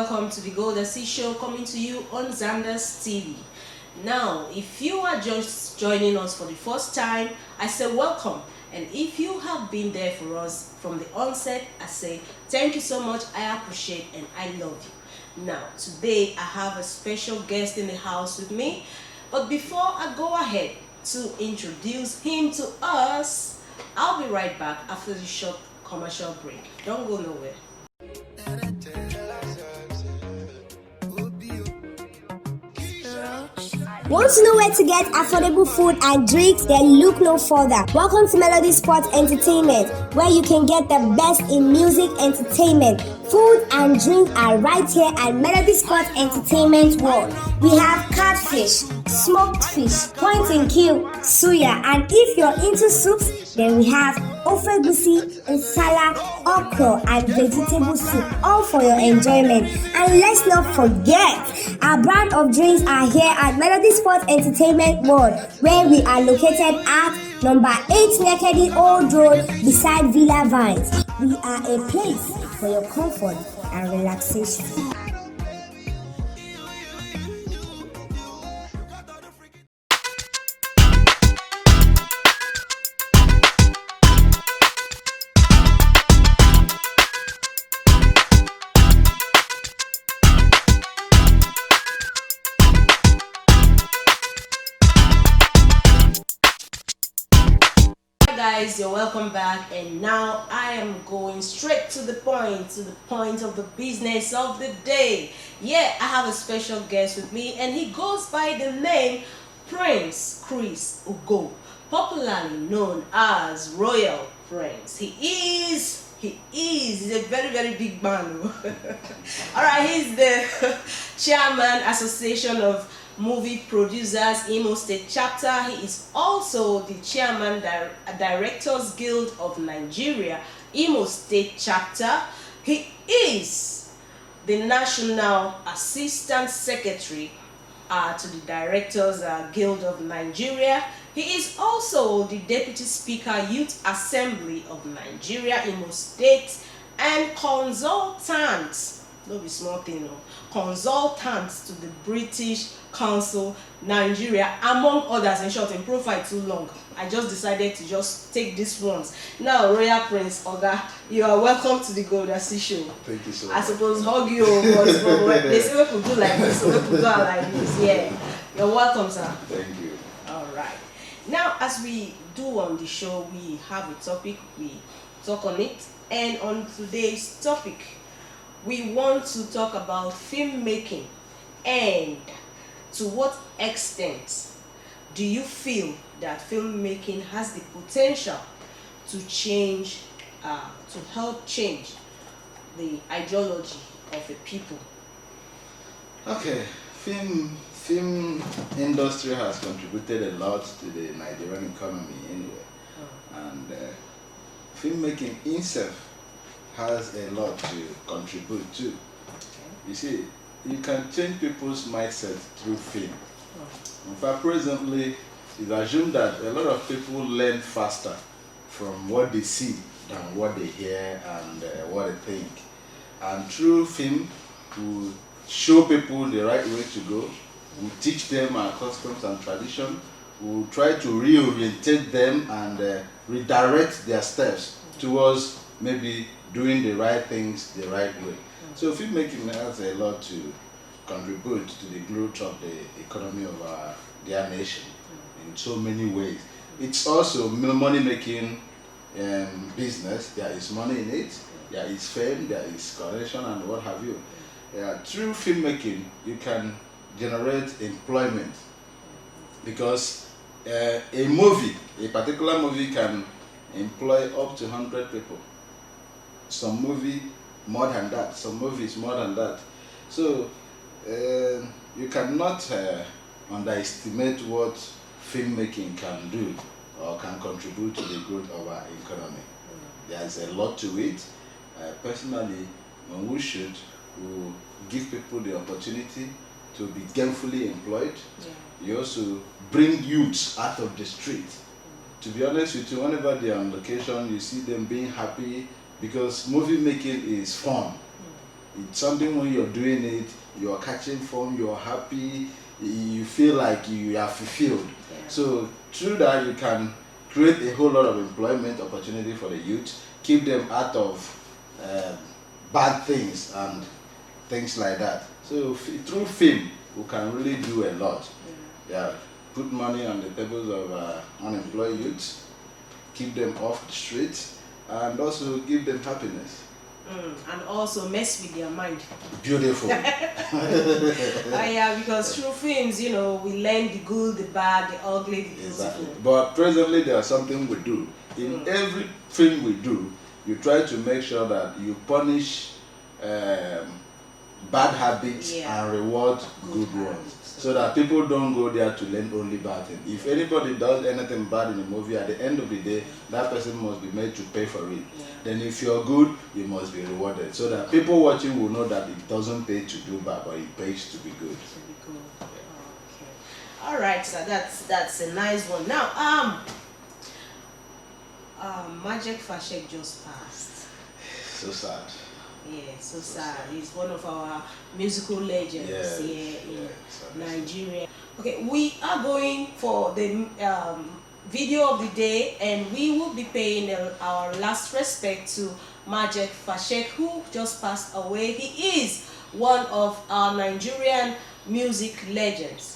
welcome to the Golda C Show, coming to you on Xander's TV. Now, if you are just joining us for the first time, I say welcome. And if you have been there for us from the onset, I say thank you so much. I appreciate and I love you. Now, today I have a special guest in the house with me. But before I go ahead to introduce him to us, I'll be right back after the short commercial break. Don't go nowhere. Want to know where to get affordable food and drinks? Then look no further. Welcome to Melody Sports Entertainment, where you can get the best in music entertainment. Food and drink are right here at Melody Sports Entertainment World. We have catfish, smoked fish, point and kill, suya, and if you're into soups, then we have ofegusi, nsala, okra, and vegetable soup, all for your enjoyment. And let's not forget, our brand of drinks are here at Melody Sports Entertainment World, where we are located at number 8 Nekedi Old Road beside Villa Vines. We are a place for your comfort and relaxation. Guys, you're welcome back, and now I am going straight to the point of the business of the day. Yeah, I have a special guest with me, and he goes by the name Prince Cres Ugo, popularly known as Royal Prince. He's a very big man. All right, he's the chairman Association of Movie Producers Imo State Chapter. He is also the chairman Directors Guild of Nigeria Imo State Chapter. He is the National Assistant Secretary to the Directors Guild of Nigeria. He is also the Deputy Speaker Youth Assembly of Nigeria Imo State and consultant. No be small thing, no. Consultants to the British Council Nigeria, among others. In short, in profile too long, I just decided to just take these ones. Now, Royal Prince Oga, you are welcome to the Golda C Show. Thank you so much. I suppose hug you, but they say we could do like this, so we could do like this. Yeah, you're welcome, sir. Thank you. All right. Now, as we do on the show, we have a topic, we talk on it, and on today's topic, we want to talk about filmmaking, and to what extent do you feel that filmmaking has the potential to change, to help change the ideology of a people? Okay, film industry has contributed a lot to the Nigerian economy anyway, and filmmaking itself has a lot to contribute to. You see, you can change people's mindset through film. In fact, presently, it's assumed that a lot of people learn faster from what they see than what they hear and what they think. And through film, we show people the right way to go. We teach them our customs and tradition. We try to reorientate them and redirect their steps towards maybe doing the right things the right way. So filmmaking has a lot to contribute to the growth of the economy of their nation in so many ways. It's also money-making business. There is money in it, there is fame, there is connection and what have you. Through filmmaking, you can generate employment because a particular movie can employ up to 100 people. Some movie more than that, some movies more than that. So you cannot underestimate what filmmaking can do or can contribute to the growth of our economy. There's a lot to it. Personally, when we shoot, we give people the opportunity to be gainfully employed. You also bring youths out of the street. To be honest with you, whenever they're on location, you see them being happy because movie making is fun. It's something when you're doing it, you're catching fun, you're happy, you feel like you are fulfilled. Yeah. So through that, you can create a whole lot of employment opportunity for the youth, keep them out of bad things and things like that. So through film, we can really do a lot. Yeah, put money on the tables of unemployed youths, keep them off the street, and also give them happiness. And also mess with their mind. Beautiful. Yeah, because through films, we learn the good, the bad, the ugly, the beautiful. Exactly. But presently, there's something we do. In every film we do, you try to make sure that you punish bad habits and reward good ones. So that people don't go there to learn only bad things. If anybody does anything bad in a movie, at the end of the day, that person must be made to pay for it. Yeah. Then if you're good, you must be rewarded. So that people watching will know that it doesn't pay to do bad, but it pays to be good. To be good. Okay. All right, so that's a nice one. Now, Magic Fashek just passed. So sad. Yeah, so sad. He's one of our musical legends here in Nigeria. Okay, we are going for the video of the day, and we will be paying our last respect to Magic Fashek, who just passed away. He is one of our Nigerian music legends.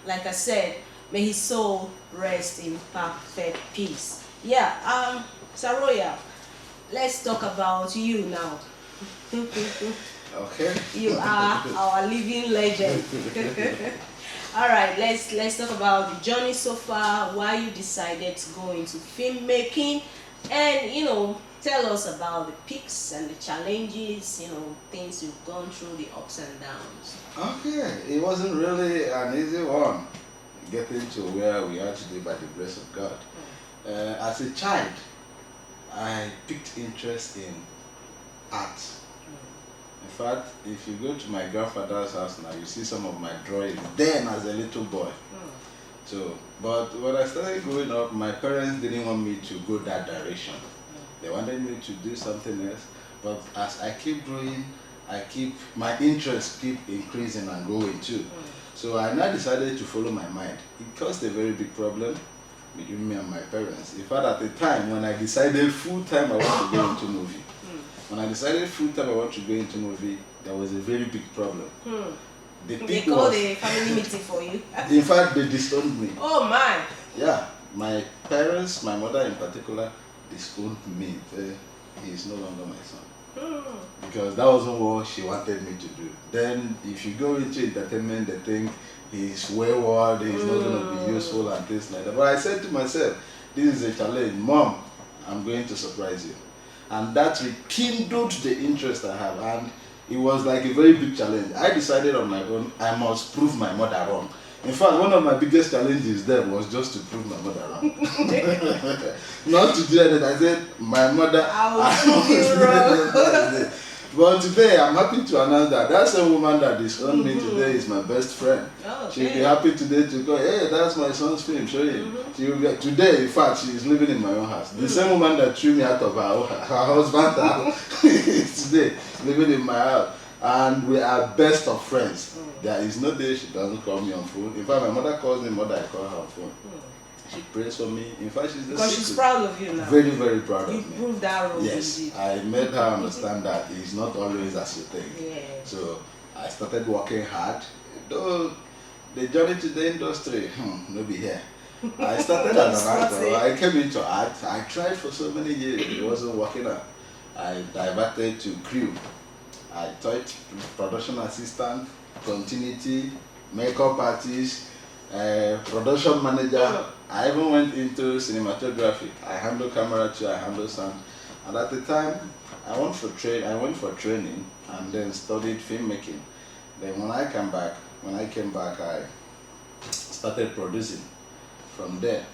like I said, may his soul rest in perfect peace. Yeah, Saroya, let's talk about you now. Okay. You are our living legend. All right, let's talk about the journey so far, why you decided to go into filmmaking, and tell us about the peaks and the challenges, things you've gone through, the ups and downs. Okay, it wasn't really an easy one getting to where we are today by the grace of God. As a child, I picked interest in art. In fact, if you go to my grandfather's house now, you see some of my drawings then as a little boy. So, but when I started growing up, my parents didn't want me to go that direction. They wanted me to do something else. But as I keep growing, my interest keep increasing and growing too. So I now decided to follow my mind. It caused a very big problem between me and my parents. In fact, at the time when I decided full time I want to go into movie. When I decided full time I want to go into movie, there was a very big problem. They called a family meeting for you. In fact, they disowned me. Oh my! Yeah, my parents, my mother in particular, disowned me. He is no longer my son. Because that wasn't what she wanted me to do. Then, if you go into entertainment, they think he's wayward, he's not going to be useful and things like that. But I said to myself, this is a challenge. Mom, I'm going to surprise you. And that rekindled the interest I have. And it was like a very big challenge. I decided on my own, I must prove my mother wrong. In fact, one of my biggest challenges there was just to prove my mother wrong. Not to do that, I said, my mother, I will prove you wrong. But today, I'm happy to announce that that same woman that disowned me today is my best friend. Okay. She'll be happy today to go, hey, that's my son's film, show you. She will be, today, in fact, she is living in my own house. The same woman that threw me out of her husband's house is today living in my house. And we are best of friends. There is no day she doesn't call me on phone. In fact, my mother calls me mother, I call her on phone. She prays for me. In fact, she's the Because she's proud of you now. Very, very proud of me. You proved that role. Yes, indeed. I made her understand that it's not always as you think. Yeah. So I started working hard. Though the journey to the industry, no be here. I started as an actor. I came into art. I tried for so many years. It wasn't working out. I diverted to crew. I taught production assistant, continuity, makeup artist, production manager. I even went into cinematography. I handle camera too, I handle sound. And at the time, I went for training and then studied filmmaking. Then when I came back, I started producing. From there,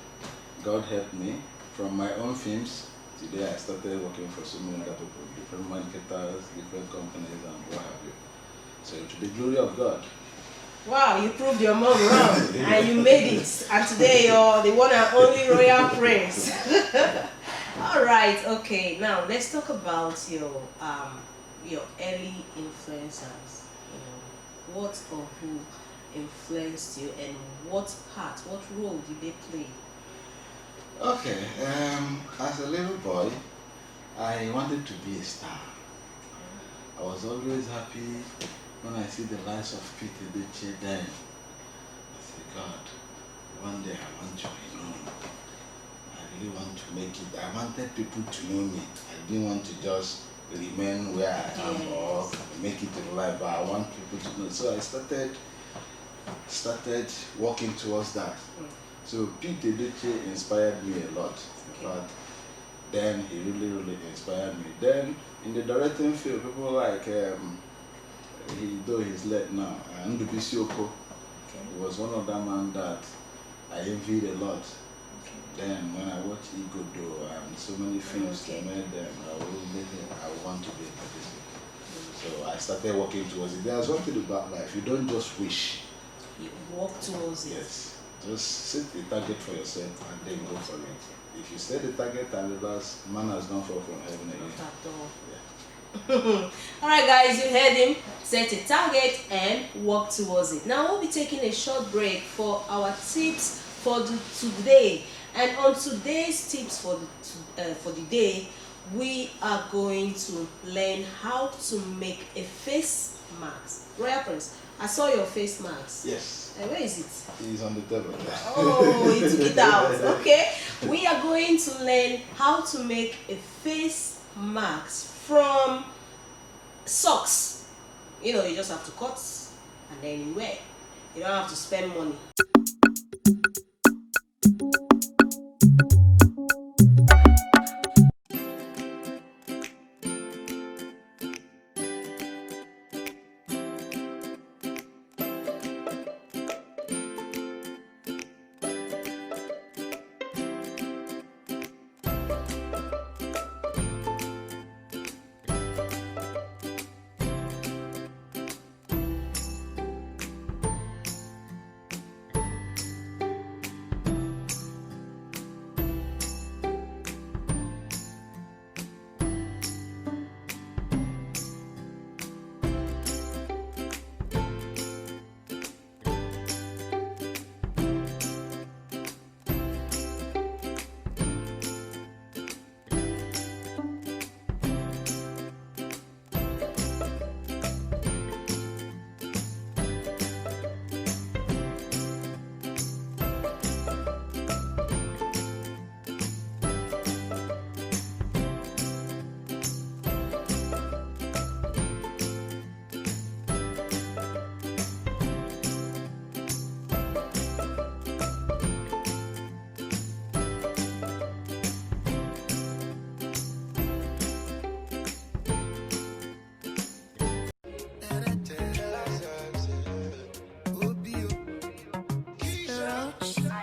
God helped me. From my own films, today I started working for so many other people, different marketers, different companies, and what have you. So to the glory of God. Wow, you proved your mom wrong and you made it. And today you're the one and only royal prince. All right, okay. Now let's talk about your early influencers. What or who influenced you, and what role did they play? Okay, as a little boy, I wanted to be a star. I was always happy when I see the lights of Peter then. I say, God, one day I want to be known. I really want to make it. I wanted people to know me. I didn't want to just remain where I am or make it in life, but I want people to know. So I started working towards that. So Pete Edochie inspired me a lot. In fact, then he really, really inspired me. Then in the directing field, people like though he's late now, Ndubisi Oko. He was one of them man that I envied a lot. Then when I watched Igodo and so many films they made them, I want to be a producer. So I started working towards it. There's one thing about life, you don't just wish. You work towards it. Yes. Just set a target for yourself and then go for it. If you set the target and reverse, man has gone fall from heaven again. Not at all. Alright guys, you heard him. Set a target and work towards it. Now we'll be taking a short break for our tips for today. And on today's tips for the day, we are going to learn how to make a face mask. Royal Prince, I saw your face mask. Yes. Where is it? It's on the table. Oh, you took it out. Okay. We are going to learn how to make a face mask from socks. You know, you just have to cut and then you wear. You don't have to spend money.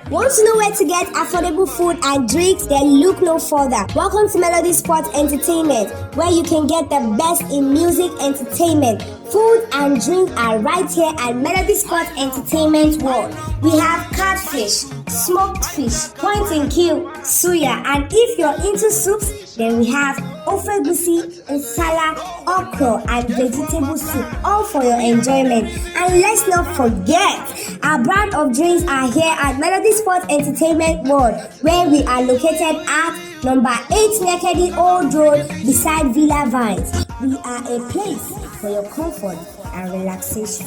Want to know where to get affordable food and drinks? Then look no further. Welcome to Melody Sport Entertainment, where you can get the best in music entertainment. Food and drink are right here at Melody Sport Entertainment World. We have catfish, smoked fish, point and kill, suya, and if you're into soups, then we have ofegusi, nsala, okra, and vegetable soup, all for your enjoyment. And let's not forget, our brand of drinks are here at Melody Sport Entertainment World, where we are located at number 8 Nekedi Old Road beside Villa Vines. We are a place for your comfort and relaxation.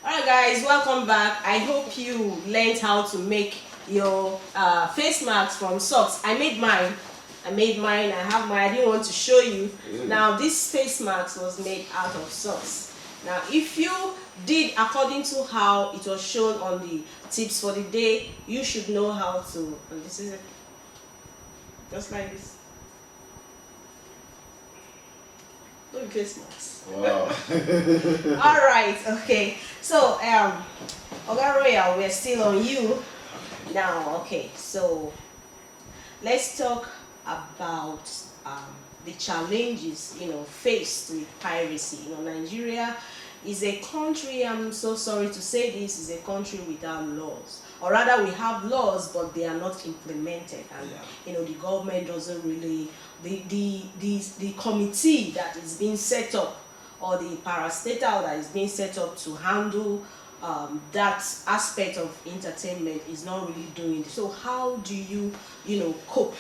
Alright guys, welcome back. I hope you learned how to make your face masks from socks. I made mine. I have mine. I didn't want to show you. Now this face mask was made out of socks. Now if you did according to how it was shown on the tips for the day, you should know how to, and this is it. Just like this. Look at face masks. Wow. Alright, okay. So Oga Royal, we're still on you now. Okay, so let's talk about the challenges faced with piracy. Nigeria is a country, I'm so sorry to say this, is a country without laws, or rather we have laws but they are not implemented, and the government doesn't really, the committee that is being set up, or the parastatal that is being set up to handle that aspect of entertainment is not really doing it. So how do you cope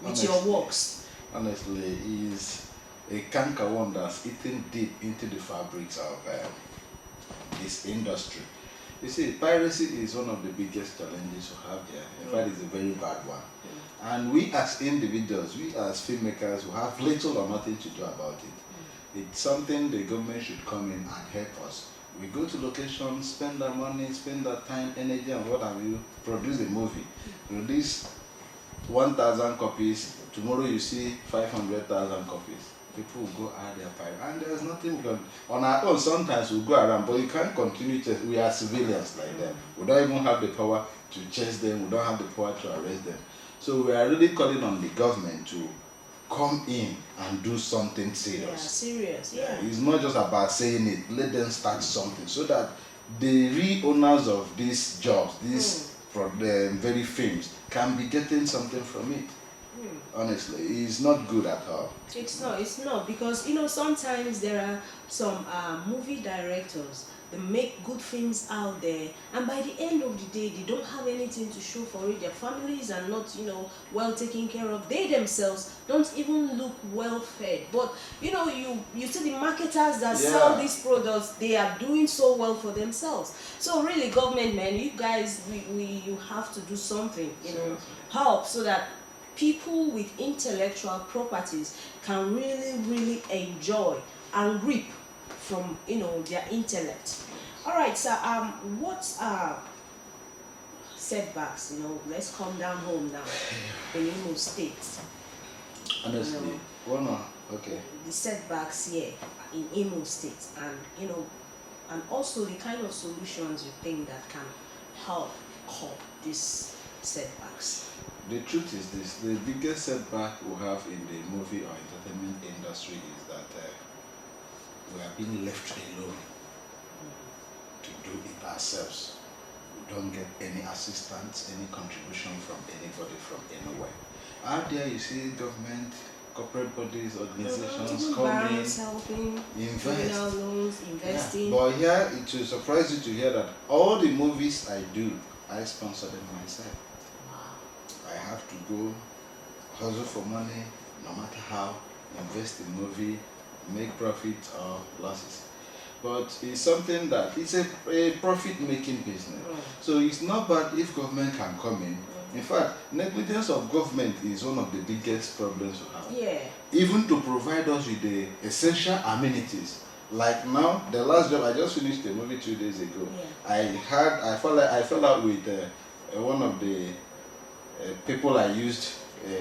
with your works? Honestly, is a canker one that's eaten deep into the fabrics of this industry. You see, piracy is one of the biggest challenges we have here. In fact, it's a very bad one. And we as individuals, we as filmmakers, who have little or nothing to do about it. It's something the government should come in and help us. We go to locations, spend our money, spend our time, energy, and what have you, produce a movie. Release 1,000 copies, tomorrow you see 500,000 copies. People will go out there pirate, and there's nothing we can, on our own sometimes we'll go around, but you can't continue to, we are civilians like them. We don't even have the power to chase them, we don't have the power to arrest them. So we are really calling on the government to come in and do something serious. Yeah, serious, yeah. It's not just about saying it, let them start something so that the real owners of these jobs, these very films, can be getting something from it. Honestly, it's not good at all. It's not because sometimes there are some movie directors. They make good films out there, and by the end of the day, they don't have anything to show for it. Their families are not, well taken care of. They themselves don't even look well fed. But you see the marketers that sell Yeah. these products, they are doing so well for themselves. So really, government man, you guys, you have to do something, Seriously. help so that people with intellectual properties can really enjoy and reap from their intellect. All right, so what are setbacks? Let's come down home now in Imo State. Honestly, okay. The setbacks here in Imo State, and and also the kind of solutions you think that can help curb these setbacks. The truth is this: the biggest setback we have in the movie or entertainment industry is that we are being left alone to do it ourselves. We don't get any assistance, any contribution from anybody from anywhere. Out there, you see government, corporate bodies, organizations Even coming, banks helping, invest. criminal loans, Yeah. investing. But here, it will surprise you to hear that all the movies I do, I sponsor them myself. I have to go hustle for money, no matter how, invest in movie, make profit or losses. But it's something that it's a profit-making business. So it's not bad if government can come in. In fact, negligence of government is one of the biggest problems we have. Yeah. Even to provide us with the essential amenities. Like now, the last job I just finished a movie 2 days ago. Yeah. I fell out with one of the people I used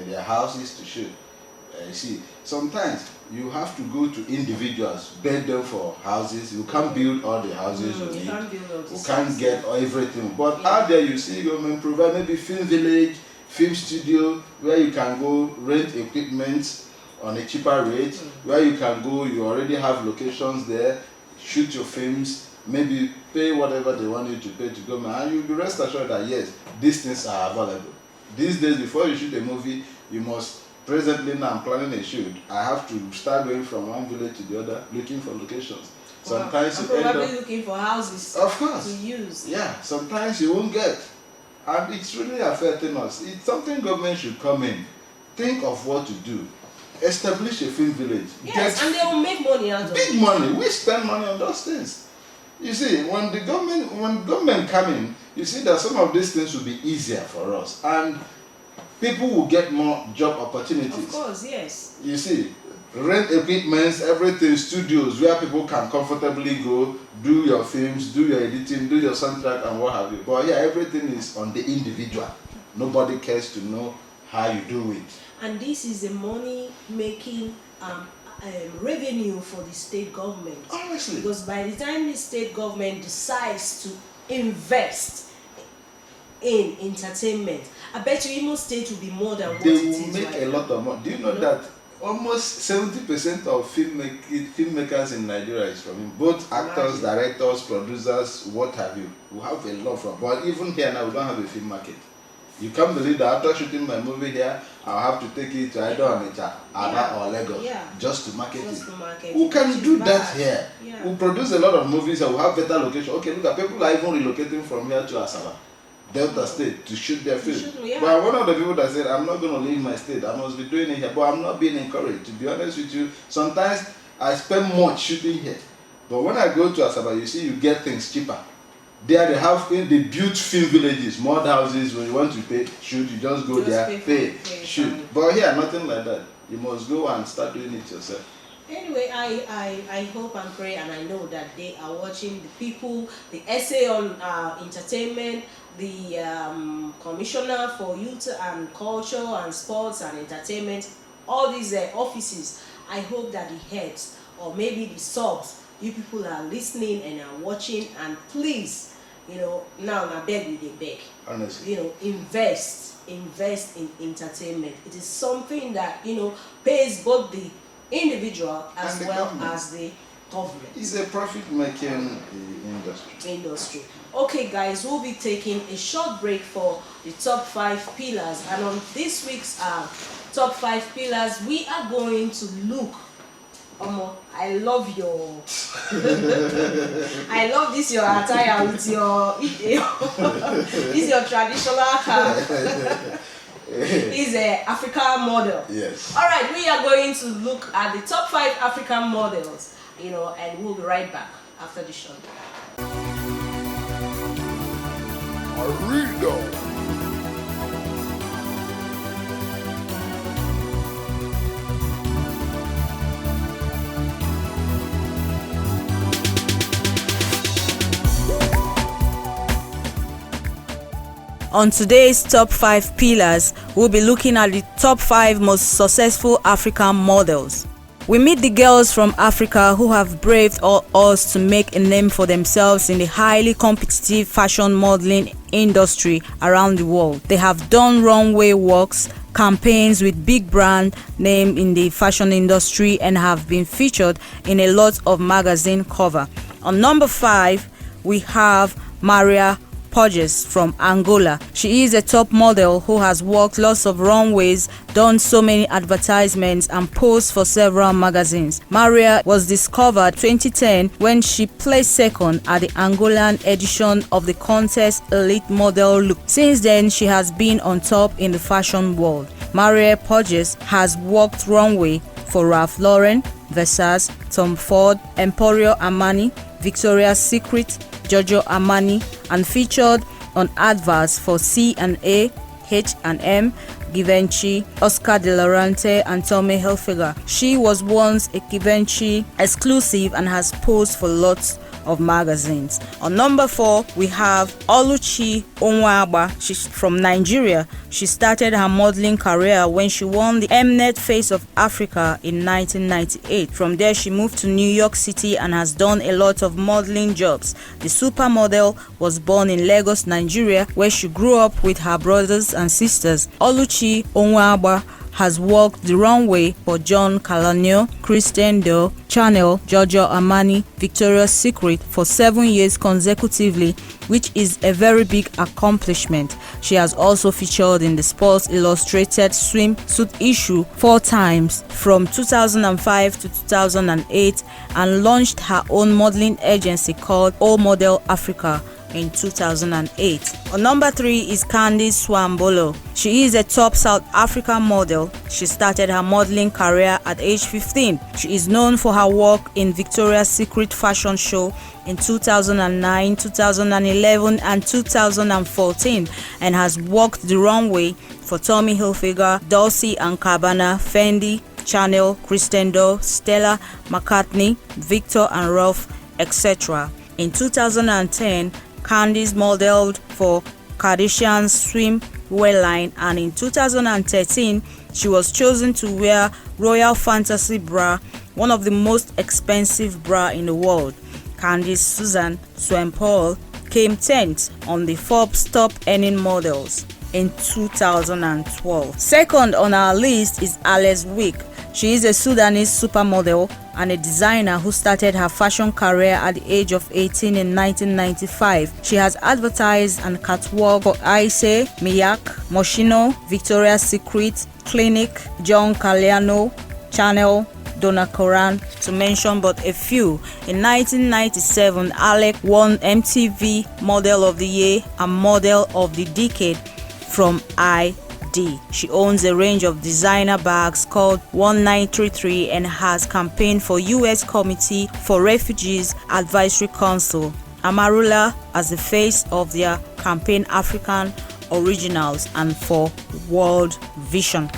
their houses to shoot. You see, sometimes you have to go to individuals, beg them for houses. You can't build all the houses you You need. can't build all You this can't stuff. get everything. But Yeah. out there, you see government provide maybe film village, film studio, where you can go rent equipment on a cheaper rate, where you can go, you already have locations there, shoot your films, maybe pay whatever they want you to pay to government, and you'll be rest assured that yes, these things are available. These days, before you shoot a movie, you must, presently now I'm planning a shoot, I have to start going from one village to the other, looking for locations. Sometimes I'm you end probably up, looking for houses of to course, use. yeah, sometimes you won't get. And it's really affecting us. It's something government should come in, think of what to do, establish a film village, Yes, and they will make money out of big it. money. We spend money on those things. You see, when government come in, you see that some of these things will be easier for us, and people will get more job opportunities. Of course, yes. You see, rent equipments, everything, studios where people can comfortably go, do your films, do your editing, do your soundtrack and what have you. But yeah, everything is on the individual. Nobody cares to know how you do it. And this is a money making revenue for the state government. Honestly. Because by the time the state government decides to invest in entertainment, I bet you Imo State will be more than what They it will is make right a now. lot of money. Do you know that almost 70% of filmmakers in Nigeria is from him? Both actors, Imagine. directors, producers, what have you. We have a lot from. But even here now, we don't have a film market. You can't believe that after shooting my movie here, I'll have to take it to either Onitsha, Aba or Lagos Yeah. just to market Just it. to market Who it, can which is do that bad. here? Yeah. We produce a lot of movies and we have better location. Okay, look at people are even relocating from here to Asaba, Delta State, to shoot their film. shoot, yeah. But I'm one of the people that said, I'm not going to leave my state. I must be doing it here. But I'm not being encouraged. To be honest with you, sometimes I spend much shooting here. But when I go to Asaba, you see, you get things cheaper. There they have they built film villages, mud houses. When you want to pay, shoot, you just go Just there, pay shoot. fine. But here, nothing like that. You must go and start doing it yourself. Anyway, I hope and pray and I know that they are watching the people, the essay on entertainment, the commissioner for youth and culture and sports and entertainment, all these offices. I hope that the heads or maybe the subs, you people are listening and are watching, and please, now I beg you, they beg. Honestly. Invest in entertainment. It is something that pays both the individual as And the well government. as the government It's a profit-making industry. Okay, guys, we'll be taking a short break for the top 5 pillars, and on this week's top 5 pillars, we are going to look. I love your I love this your attire with your this your traditional is a African model. Yes. Alright, we are going to look at the top 5 African models, and we'll be right back after the show. On today's top 5 pillars, we'll be looking at the top 5 most successful African models. We meet the girls from Africa who have braved all odds to make a name for themselves in the highly competitive fashion modeling industry around the world. They have done runway walks, campaigns with big brand name in the fashion industry, and have been featured in a lot of magazine cover. On number 5, we have Maria Porges from Angola. She is a top model who has walked lots of runways, done so many advertisements, and posed for several magazines. Maria was discovered 2010 when she placed second at the Angolan edition of the contest Elite Model Look. Since then, she has been on top in the fashion world. Maria Porges has walked runway for Ralph Lauren, Versace, Tom Ford, Emporio Armani, Victoria's Secret, Giorgio Armani, and featured on adverts for C&A, H&M, Givenchy, Oscar de la Renta, and Tommy Hilfiger. She was once a Givenchy exclusive and has posed for lots of magazines. On number 4, we have Oluchi Onwaba. She's from Nigeria. She started her modeling career when she won the Mnet Face of Africa in 1998. From there, she moved to New York City and has done a lot of modeling jobs. The supermodel was born in Lagos, Nigeria, where she grew up with her brothers and sisters. Oluchi Onwaba has walked the runway for John Calagno, Christian Dior, Chanel, Giorgio Armani, Victoria's Secret for 7 years consecutively, which is a very big accomplishment. She has also featured in the Sports Illustrated swimsuit issue 4 times from 2005 to 2008 and launched her own modeling agency called O Model Africa in 2008. On number 3 is Candice Swambolo. She is a top South African model. She started her modeling career at age 15. She is known for her work in Victoria's Secret fashion show in 2009, 2011, and 2014, and has walked the runway for Tommy Hilfiger, Dolce & Gabbana, Fendi, Chanel, Christian Dior, Stella McCartney, Victor and Rolf, etc. In 2010, Candice modeled for Kardashian's swimwear line, and in 2013 she was chosen to wear Royal Fantasy bra, one of the most expensive bra in the world. Candice Susan Swampole came 10th on the Forbes top earning models in 2012. Second on our list is Alice Wick. She is a Sudanese supermodel and a designer who started her fashion career at the age of 18 in 1995. She has advertised and catwalked for Ice, Miyak, Moschino, Victoria's Secret, Clinique, John Galliano, Chanel, Donna Karan, to mention but a few. In 1997, Alec won MTV Model of the Year and Model of the Decade from ID. She owns a range of designer bags called 1933 and has campaigned for U.S. Committee for Refugees Advisory Council, Amarula, as the face of their campaign African Originals, and for World Vision.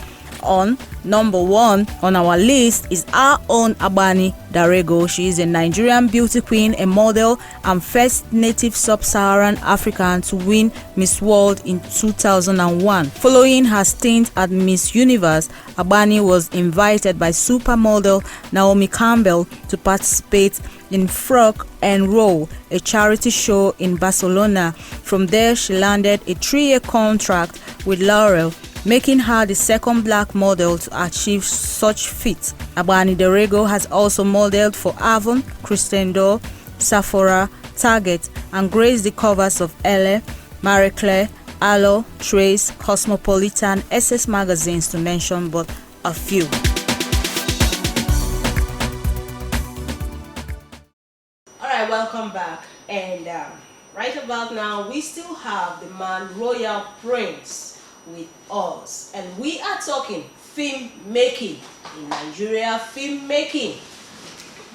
On number 1 on our list is our own Abani Darego. She is a Nigerian beauty queen, a model, and first native sub-Saharan African to win Miss World in 2001. Following her stint at Miss Universe, Abani was invited by supermodel Naomi Campbell to participate in Frock and Roll, a charity show in Barcelona. From there, she landed a 3-year contract with L'Oreal, making her the second black model to achieve such feat. Abani Darego has also modeled for Avon, Christian Dior, Sephora, Target, and graced the covers of Elle, Marie Claire, Alo, Trace, Cosmopolitan, SS magazines to mention but a few. Alright, welcome back. And right about now, we still have the man Royal Prince with us. And we are talking film making in Nigeria, film making.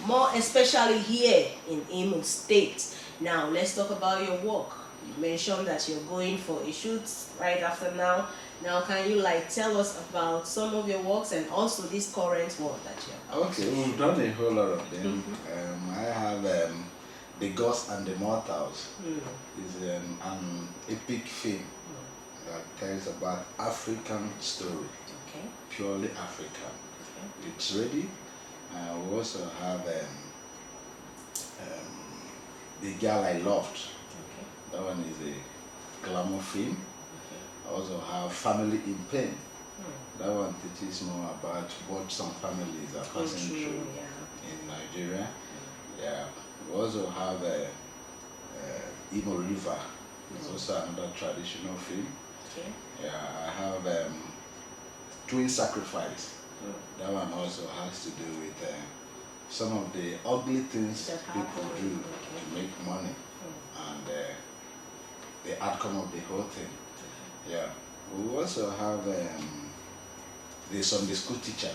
More especially here in Imo State. Now, let's talk about your work. You mentioned that you're going for a shoot right after now. Now, can you tell us about some of your works and also this current one that you're Okay, we've done a whole lot of them. I have The Gods and the Mortals. It's an epic film that tells about African story, purely African. It's ready. We also have The Girl I Loved. That one is a glamour film. I also have Family in Pain. That one teaches more about what some families are passing through in Nigeria. Yeah. We also have Imo River. It's also another traditional film. Yeah. I have Twin Sacrifice. That one also has to do with some of the ugly things that people do to make money and the outcome of the whole thing. Yeah. We also have the Sunday School Teacher.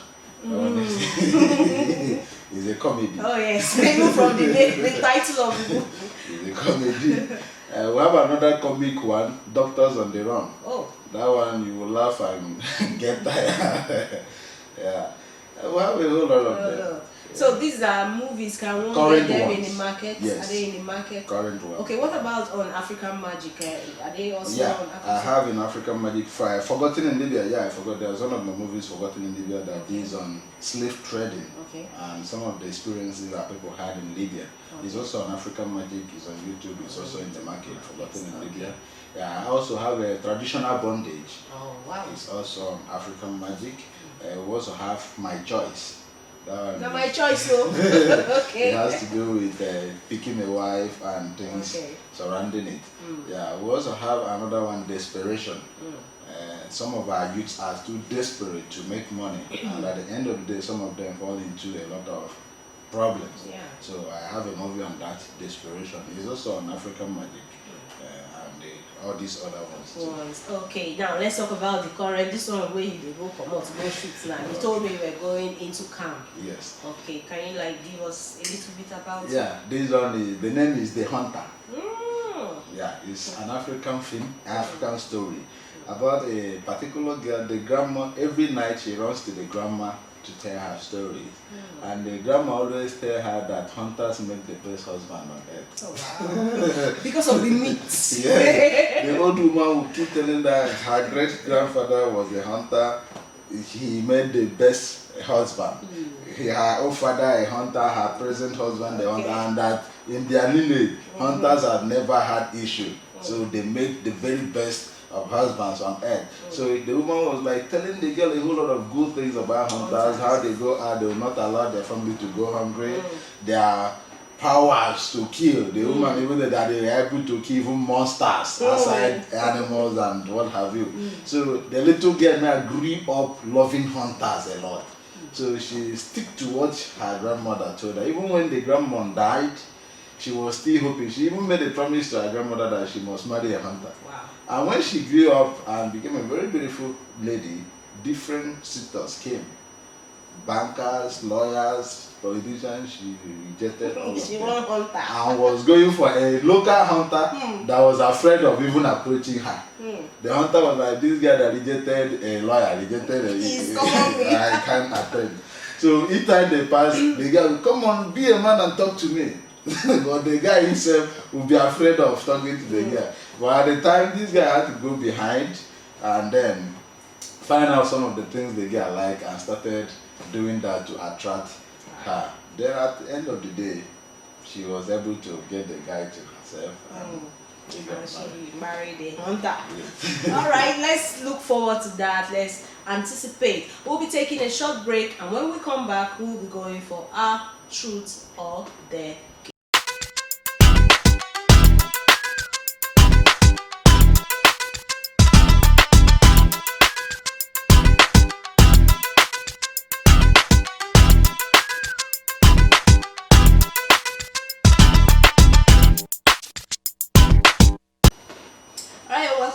It's a comedy. Oh yes, even from the title of the book. It's a comedy. We have another comic one, Doctors on the Run. Oh. That one you will laugh and get tired. Yeah. We have a whole lot of them. So these are movies, can one Current get them ones. in the market? Yes. Are they in the market? Current ones. Okay, what about on African Magic? Are they also on African? I have in African Magic Fire. Forgotten in Libya, I forgot. There was one of my movies, Forgotten in Libya, that is on slave trading and some of the experiences that people had in Libya. It's also on African Magic, it's on YouTube, it's also in the market, Forgotten in Libya. Yeah, I also have a Traditional Bondage. Oh, wow. It's also on African Magic. We also have My Choice. Now my choice, though. Okay. It has to do with picking a wife and things surrounding it. Yeah, we also have another one, Desperation. Some of our youths are too desperate to make money, and at the end of the day, some of them fall into a lot of problems. Yeah. So I have a movie on that, Desperation. It's also on African Magic. All these other ones. Okay, now let's talk about the current. This one where you go come out to go shoot now. You told me you were going into camp. Yes. Okay, can you give us a little bit about it? Yeah, this one is, the name is The Hunter. Yeah, it's an African film, African story about a particular girl. The grandma, every night she runs to the grandma to tell her stories. And the grandma always tell her that hunters make the best husband on earth. Oh, wow. Because of the meat. Yeah. The old woman will keep telling that her great grandfather was a hunter. He made the best husband. Her old father a hunter, her present husband a hunter, and that in their lineage, hunters have never had issue. So they make the very best of husbands on earth. So the woman was telling the girl a whole lot of good things about hunters, how they go out, they will not allow their family to go hungry, their powers to kill. The woman even that they are able to kill even monsters, outside animals and what have you. So the little girl now grew up loving hunters a lot. So she stick to what her grandmother told her. Even when the grandmom died, she was still hoping. She even made a promise to her grandmother that she must marry a hunter. Wow. And when she grew up and became a very beautiful lady, different suitors came. Bankers, lawyers, politicians, she rejected all of She them. want hunter. And was going for a local hunter that was afraid of even approaching her. The hunter was like, this guy that rejected a lawyer, rejected I can't attend. So each time they pass, the guy will come on, be a man and talk to me. But the guy himself would be afraid of talking to the guy. But at the time, this guy had to go behind and then find out some of the things the guy like and started doing that to attract her. Then at the end of the day, she was able to get the guy to herself and she married a hunter. All right, let's look forward to that. Let's anticipate. We'll be taking a short break, and when we come back, we'll be going for our truth or dare.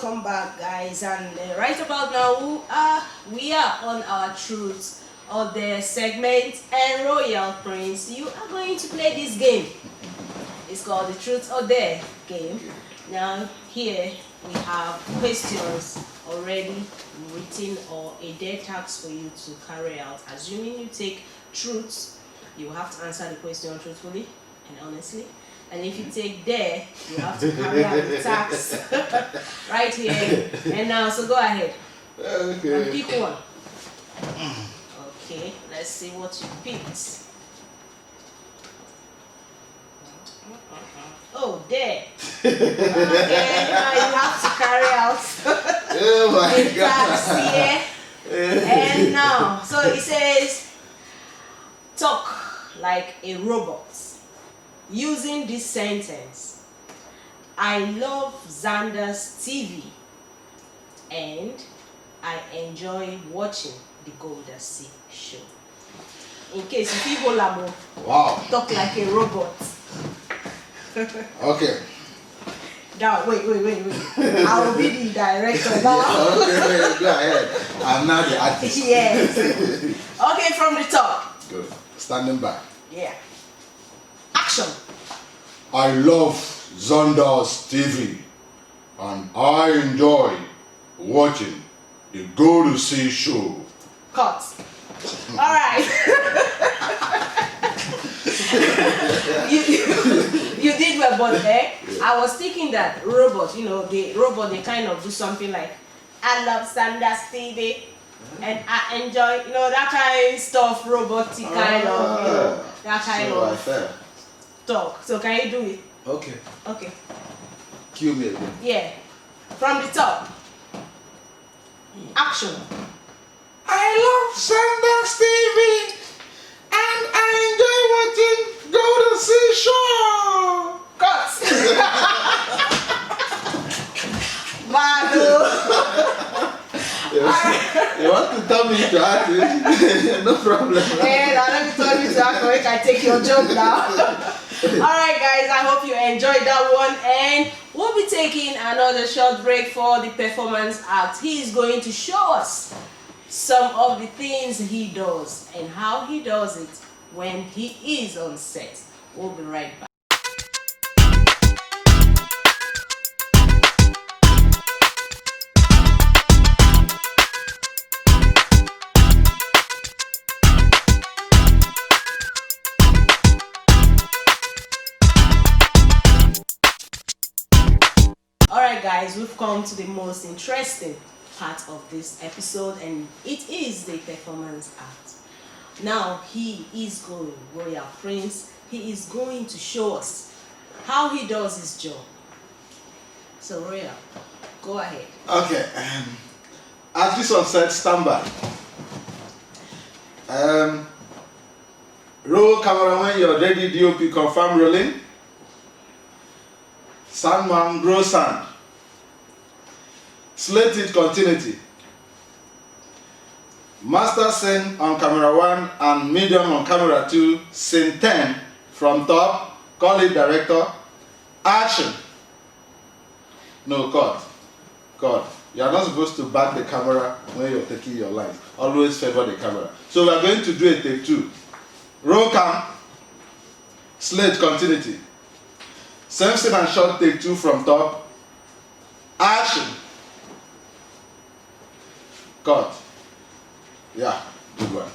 welcome back, guys. And right about now, we are on our Truth or Dare segment, and Royal Prince, you are going to play this game. It's called the Truth or Dare game. Now, here we have questions already written or a dare task for you to carry out. Assuming you take truths, you have to answer the question truthfully and honestly. And if you take dare, you have to carry out the task right here and now. So go ahead. Okay. And pick one. Okay, let's see what you picked. Oh, dare. Okay, now you have to carry out Oh my the task here. And now, so it says, talk like a robot. Using this sentence, I love Xander's TV and I enjoy watching the Golda C Show. In case you people Wow. talk like a robot. Okay. Now, wait. I will be the director now. Okay, go ahead. I'm not the artist. Yes. Okay, from the top. Good. Standing by. Yeah. Action. I love Zonda's TV and I enjoy watching the Golda C Show. Cut. All right. you did well, but I was thinking that robot, the robot, they kind of do something like, I love Xander's TV and I enjoy, that kind of stuff, robotic kind of, that kind So of I fell. talk. So can you do it? Okay. Okay. Cue me again. Yeah. From the top. Action. I love Xander's TV and I enjoy watching Golda C Show. Cut. Madu. You want to tell me to act it? No problem. Hey, now let me tell you to act like I take your job now. Alright guys, I hope you enjoyed that one, and we'll be taking another short break for the performance act. He is going to show us some of the things he does and how he does it when he is on set. We'll be right back. Alright guys, we've come to the most interesting part of this episode, and it is the performance act. Now he is going, Royal Prince, he is going to show us how he does his job. So Royal, go ahead. Okay. As this one said, stand by. Roll camera when you're ready, DOP confirm rolling. Sandman, grow sand. Slate it, continuity. Master scene on camera 1 and medium on camera 2. Scene 10 from top. Call it director. Action. No, cut. Cut. You are not supposed to back the camera when you're taking your lines. Always favor the camera. So we are going to do a take 2. Roll cam. Slate, continuity. Same scene and shot, take 2 from top. Action. Cut. Yeah, good one.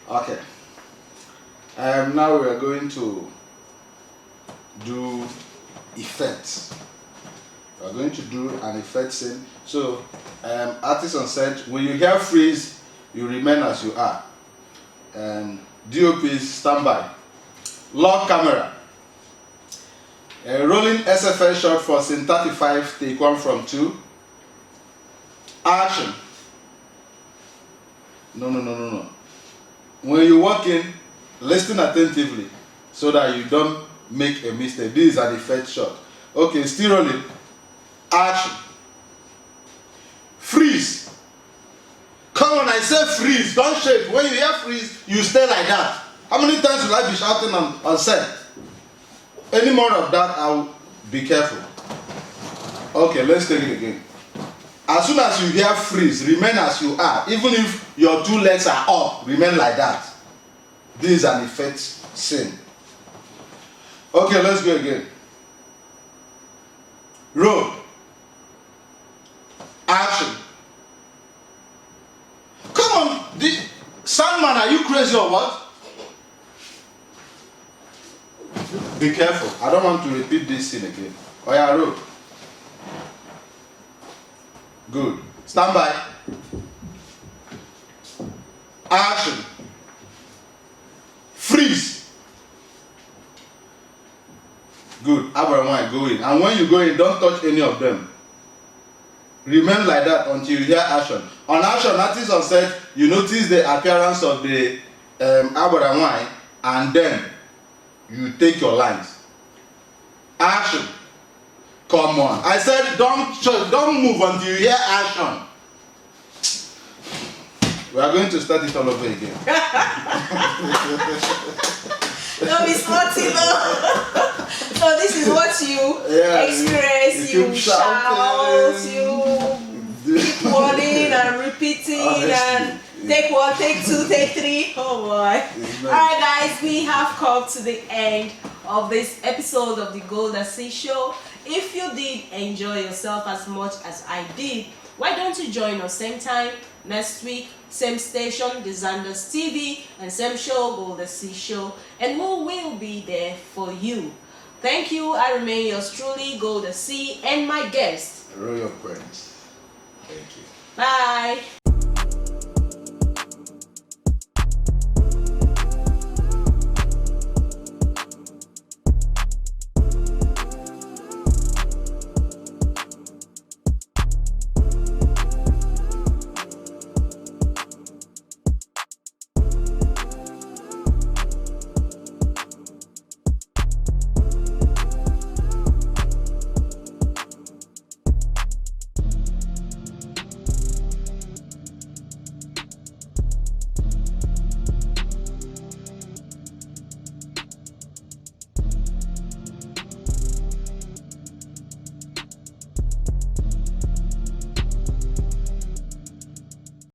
Okay. Now we are going to do effects. We are going to do an effect scene. So, artists on set, when you hear freeze, you remain as you are. DOPs, stand by. Lock camera. Rolling SFL shot for scene 35, take 1 from 2. Action. No. When you walk in, listen attentively so that you don't make a mistake. This is an effect shot. Okay, still rolling. Action. Freeze. Come on, I said freeze. Don't shake. When you hear freeze, you stay like that. How many times will I be shouting on set? Any more of that, I'll be careful. Okay, let's take it again. As soon as you hear freeze, remain as you are. Even if your 2 legs are up, remain like that. This is an effect scene. Okay, let's go again. Roll. Action. Come on, Sandman, are you crazy or what? Be careful. I don't want to repeat this scene again. Oh yeah, roll. Good. Stand by. Action. Freeze. Good. Abraham, go in. And when you go in, don't touch any of them. Remain like that until you hear action. On action, artist on set, you notice the appearance of the Abraham wine, and then you take your lines. Action. Come on. I said don't move until you hear action. We are going to start it all over again. No, it's not So this is what you experience, you shout, you keep warning and repeating. Honestly, and take 1, take 2, take 3. Oh boy. Alright guys, we have come to the end of this episode of the Golda C Show. If you did enjoy yourself as much as I did, why don't you join us same time next week, same station, Desanders TV, and same show, Golda C Show, and we will be there for you. Thank you. I remain yours truly, Golda C, and my guest, Royal Prince. Thank you. Bye.